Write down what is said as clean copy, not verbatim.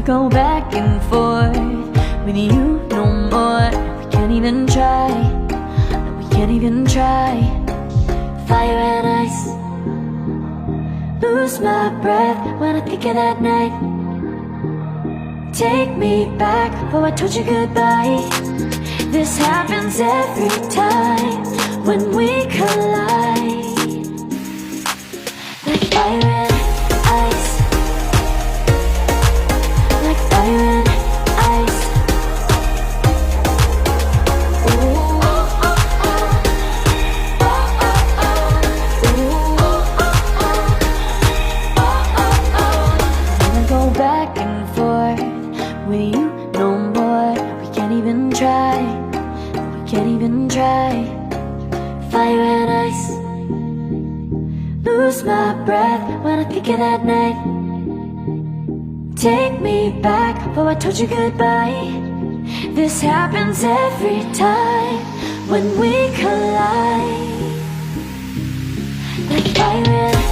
go back and forth with you no more. We can't even try, no, we can't even try. Fire and ice, lose my breath when I think of that night. Take me back, oh I told you goodbye. This happens every time when we collide. Like fire and ice, like fire and ice. Ooh. Wanna go back and forth with you no more. We can't even try, we can't even try. Fire and ice, lose my breath when I think of that night. Take me back, oh I told you goodbye. This happens every time when we collide. Like fire and